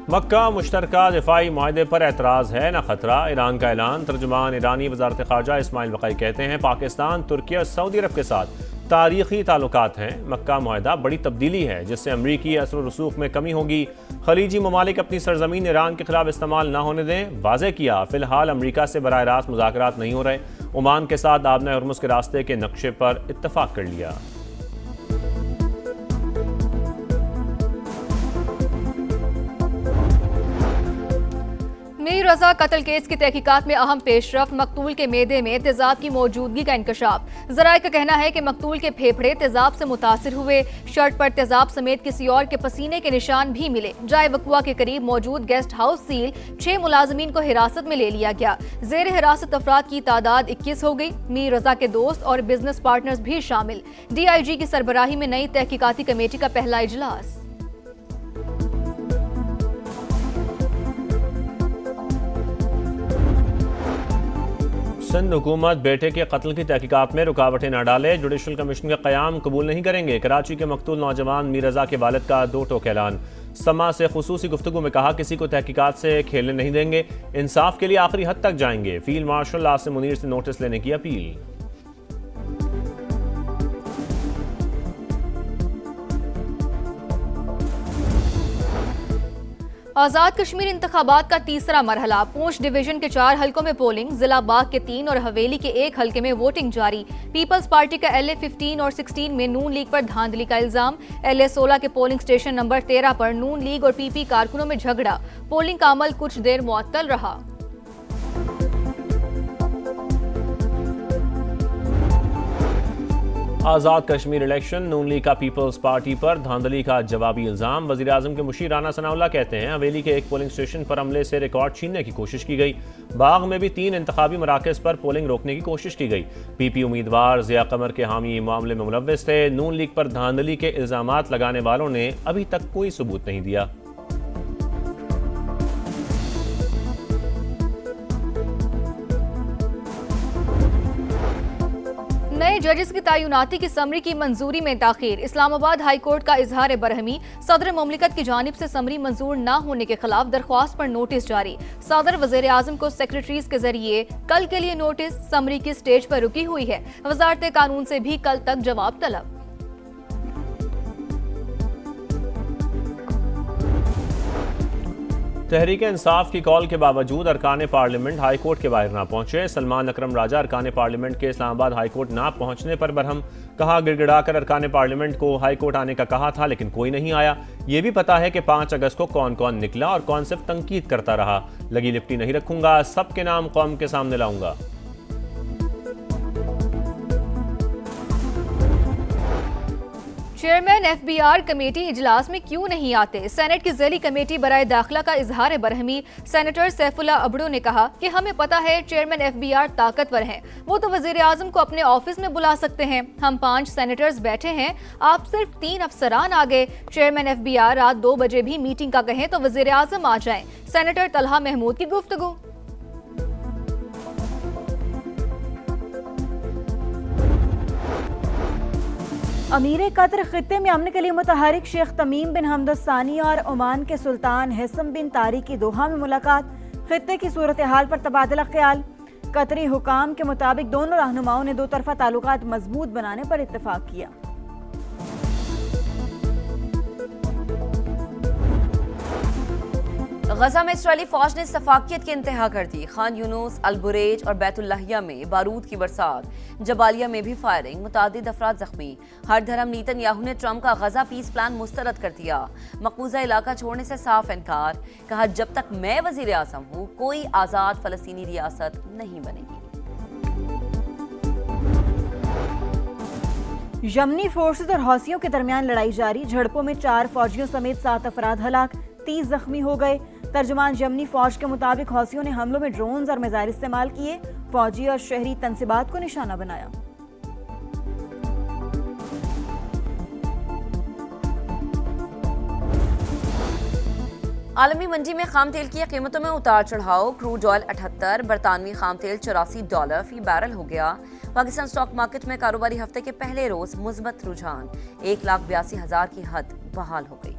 मक्का मुश्तरका दिफाई माहदे पर एतराज़ है न खतरा, ईरान का ऐलान। तर्जुमान ईरानी वज़ारत ख़ारजा इस्माइल बक़ई कहते हैं पाकिस्तान, तुर्की और सऊदी अरब के साथ तारीख़ी ताल्लुकात हैं। मक्का मुआहदा बड़ी तब्दीली है जिससे अमरीकी असर रसूख में कमी होगी। खलीजी ममालिक अपनी सरजमीन ईरान के खिलाफ इस्तेमाल न होने दें। वाज़े किया फ़िलहाल अमरीका से बराह रास्त मुज़ाकरात नहीं हो रहे। ओमान के साथ आबना हरमुज़ के रास्ते के नक्शे पर इत्तफ़ाक़ कर लिया। मीर रजा कत्ल केस की तहकीकात में अहम पेशरफ। मकतूल के मेदे में तेजाब की मौजूदगी का इंकशाफ। ज़राए का कहना है कि मकतूल के फेफड़े तेजाब से मुतासिर हुए। शर्ट पर तेजाब समेत किसी और के पसीने के निशान भी मिले। जाए वक़ुआ के करीब मौजूद गेस्ट हाउस सील 6 मुलाजमीन को हिरासत में ले लिया गया। जेर हिरासत अफराद की तादाद 21 हो गई। मीर रजा के दोस्त और बिजनेस पार्टनर्स भी शामिल। DIG की सरबराही में नई तहकीकाती कमेटी का पहला इजलास। सिंध हुकूमत बेटे के कत्ल की तहकीकात में रुकावटें न डाले। जुडिशल कमीशन का क़याम कबूल नहीं करेंगे। कराची के मकतूल नौजवान मीर रजा के वालिद का 2 टोक ऐलान। समा से खुसूसी गुफ्तगू में कहा किसी को तहकीकात से खेलने नहीं देंगे, इंसाफ के लिए आखिरी हद तक जाएंगे। फील्ड मार्शल आसिम मुनीर से नोटिस लेने की अपील। आज़ाद कश्मीर इंतखाबात का तीसरा मरहला। पूंछ डिवीजन के 4 हलकों में पोलिंग। जिला बाग के 3 और हवेली के 1 हलके में वोटिंग जारी। पीपल्स पार्टी का LA 15 और 16 में नून लीग पर धांधली का इल्जाम। LA 16 के पोलिंग स्टेशन नंबर 13 पर नून लीग और PP कारकुनों में झगड़ा। पोलिंग का अमल कुछ देर मुअत्तल रहा। आज़ाद कश्मीर इलेक्शन। नून लीग का पीपल्स पार्टी पर धांधली का जवाबी इल्जाम। वज़ीर आज़म के मुशीर राना सनाउल्लाह कहते हैं हवेली के एक पोलिंग स्टेशन पर हमले से रिकॉर्ड छीनने की कोशिश की गई। बाग में भी 3 इंतखाबी मराकज़ पर पोलिंग रोकने की कोशिश की गई। PP उम्मीदवार ज़िया कमर के हामी मामले में मुलव्वस थे। नून लीग पर धांधली के इल्जामात लगाने वालों ने अभी तक कोई सबूत नहीं दिया। नए जजेस की तैनाती की समरी की मंजूरी में ताखीर। इस्लामाबाद हाई कोर्ट का इजहार बरहमी। सदर मुमलिकत की जानिब से समरी मंजूर न होने के खिलाफ दरख्वास्त पर नोटिस जारी। सदर वज़ीर आज़म को सेक्रेटरीज के जरिए कल के लिए नोटिस। समरी की स्टेज पर रुकी हुई है। वजारत कानून से भी कल तक जवाब तलब। तहरीक इंसाफ की कॉल के बावजूद अरकान पार्लियामेंट हाई कोर्ट के बाहर ना पहुंचे। सलमान अकरम राजा अरकान पार्लियामेंट के इस्लामाबाद हाई कोर्ट ना पहुंचने पर बरहम। कहा गिड़गिड़ाकर अरकान पार्लियामेंट को हाई कोर्ट आने का कहा था लेकिन कोई नहीं आया। ये भी पता है कि 5 अगस्त को कौन कौन निकला और कौन सिर्फ तंकीद करता रहा। लगी लिपटी नहीं रखूंगा, सबके नाम कौम के सामने लाऊंगा। चेयरमैन FBR कमेटी इजलास में क्यों नहीं आते? सेनेट की ज़ैली कमेटी बराए दाखिला का इजहार बरहमी। सेनेटर सैफुल्ला अबड़ो ने कहा कि हमें पता है चेयरमैन FBR ताकतवर हैं, वो तो वजीर आजम को अपने ऑफिस में बुला सकते हैं। हम 5 सेनेटर्स बैठे हैं, आप सिर्फ 3 अफसरान आ गए। चेयरमैन FBR रात 2 बजे भी मीटिंग का कहें तो वजीर आजम आ जाएं। सेनेटर तलहा महमूद की गुफ्तगू। अमीर कतर खित्ते में अमन के लिए मुतहरिक शेख तमीम बिन हमद सानी और ओमान के सुल्तान हिसम बिन तारिक की दोहा में मुलाकात। खित्ते की सूरत हाल पर तबादला ख्याल। कतरी हुकाम के मुताबिक दोनों रहनुमाओं ने 2 तरफा ताल्लुकात मजबूत बनाने पर इत्तेफाक किया। गजा में इसराइली फौज ने सफाकियत की इंतहा कर दी। खान यूनुस, अल-बुरेज और बैतुल्लाहिया में बारूद की बरसात। जबालिया में भी फायरिंग, मुतादिद अफराद जख्मी। हर धर्म नेतन्याहू ने ट्रंप का गजा पीस प्लान मुस्तरद कर दिया। मकबूजा इलाका छोड़ने से साफ इनकार। कहा जब तक मैं वजीर आज़म हूँ कोई आज़ाद फलस्तीनी रियासत नहीं बनेगी। यमनी फोर्सेज और हौसियों के दरमियान लड़ाई जारी। झड़पों में 4 फौजियों समेत 7 अफराद हलाक, 30 जख्मी हो गए। तर्जुमान यमनी फौज के मुताबिक हौसियों ने हमलों में ड्रोन्स और मिसाइल इस्तेमाल किए। फौजी और शहरी तंसीबात को निशाना बनाया। आलमी मंडी में खाम तेल की कीमतों में उतार चढ़ाव। क्रूड ऑयल 78, बरतानवी खाम तेल $84 फी बैरल हो गया। पाकिस्तान स्टॉक मार्केट में कारोबारी हफ्ते के पहले रोज मुस्बत रुझान। 1,82,000 की हद बहाल हो गई।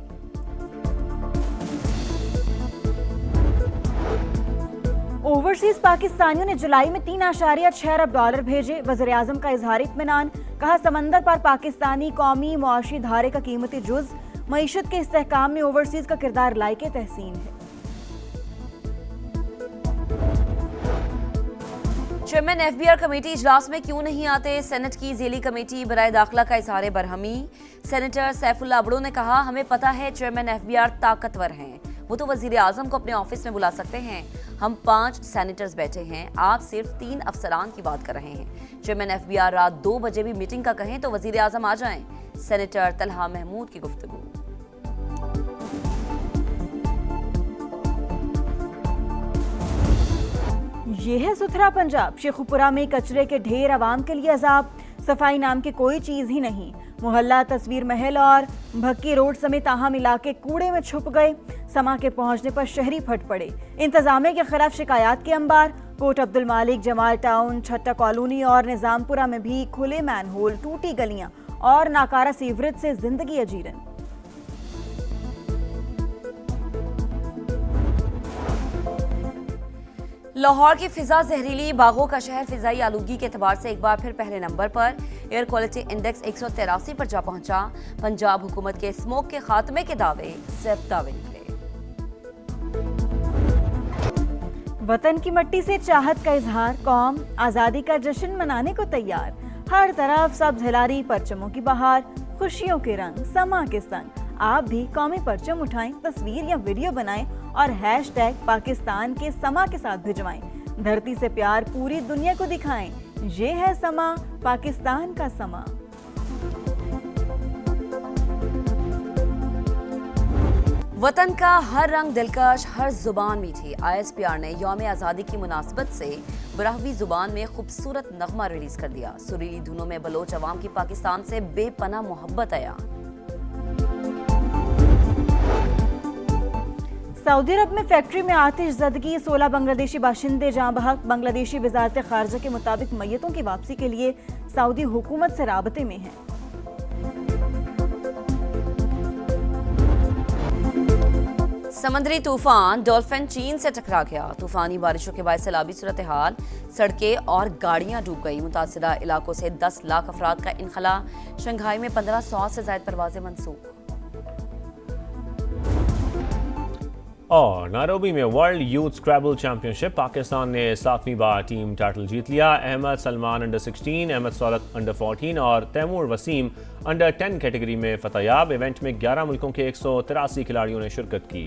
ओवरसीज पाकिस्तानियों ने जुलाई में 3.6 अरब डॉलर भेजे। वज़ीर आज़म का इजहार इत्मीनान, कहा समंदर पर पाकिस्तानी कौमी मुआशी धारे का कीमती जुज मईशत के इस्तेहकाम में ओवरसीज का किरदार लायके तहसीन है। चेयरमैन एफबीआर कमेटी इजलास में क्यों नहीं आते? सेनेट की ज़ेली कमेटी बराए दाखिला का इजहार बरहमी। सेनेटर सैफुल्लाह अबड़ो ने कहा हमें पता है चेयरमैन एफबीआर ताकतवर हैं, वो तो वजीर आजम को अपने ऑफिस में बुला सकते हैं। हम 5 सेनेटर्स बैठे हैं, आप सिर्फ 3 अफसरान की बात कर रहे हैं। चेयरमैन एफबीआर रात 2 बजे भी मीटिंग का कहें तो वजीर आजम आ जाएं। सेनेटर तलहा महमूद की गुफ्तगू। ये है सुथरा पंजाब। शेखुपुरा में कचरे के ढेर आवाम के लिए अजाब। सफाई नाम की कोई चीज ही नहीं। मोहल्ला तस्वीर महल और भक्की रोड समेत अहम इलाके कूड़े में छुप गए। समा के पहुंचने पर शहरी फट पड़े। इंतजामिया के खिलाफ शिकायत के अंबार। कोट अब्दुल मालिक, जमाल टाउन, छट्टा कॉलोनी और निजामपुरा में भी खुले मैनहोल, टूटी गलियां और नाकारा सीवरेज से जिंदगी अजीरन। लाहौर की फिजा जहरीली, बागों का शहर फिजाई आलूगी के एतबार से एक बार फिर पहले नंबर पर। एयर क्वालिटी इंडेक्स 183 पर जा पहुंचा। पंजाब हुकूमत के स्मोक के खात्मे के दावे सिर्फ दावे निकले। वतन की मट्टी से चाहत का इजहार। कौम आज़ादी का जश्न मनाने को तैयार। हर तरफ सब्ज हिलारी, परचमों की बहार, खुशियों के रंग समा के संग। आप भी कौमी परचम उठाएं, तस्वीर या वीडियो बनाएं और हैशटैग पाकिस्तान के समा के साथ भिजवाएं। धरती से प्यार पूरी दुनिया को दिखाएं। ये है समा, पाकिस्तान का समा। वतन का हर रंग दिलकश, हर जुबान मीठी। ISPR ने यौम आज़ादी की मुनासबत से बराहवी जुबान में खूबसूरत नगमा रिलीज कर दिया। सुरीली धुनों में बलोच अवाम की पाकिस्तान से बेपना मोहब्बत आया। सऊदी अरब में फैक्ट्री में आतिश ज़दगी, 16 बांग्लादेशी बाशिंदे जाँ बहक। बांग्लादेशी वजारत खारजा के मुताबिक मैयतों की वापसी के लिए सऊदी हुकूमत से राबते में है। समंदरी तूफान डॉल्फिन चीन से टकरा गया। तूफानी बारिशों के बाद सैलाबी सूरत हाल, सड़कें और गाड़ियां डूब गई। मुतासिरा इलाकों से 10 लाख अफराद का इनखला। शंघाई में 1500 से ज्यादा परवाजें मनसूख। और नायरोबी में वर्ल्ड यूथ स्क्रैबल चैंपियनशिप, पाकिस्तान ने 7वीं बार टीम टाइटल जीत लिया। अहमद सलमान अंडर 16, अहमद सौलत अंडर 14 और तैमूर वसीम अंडर 10 कैटेगरी में फतहयाब। इवेंट में 11 मुल्कों के 183 खिलाड़ियों ने शिरकत की।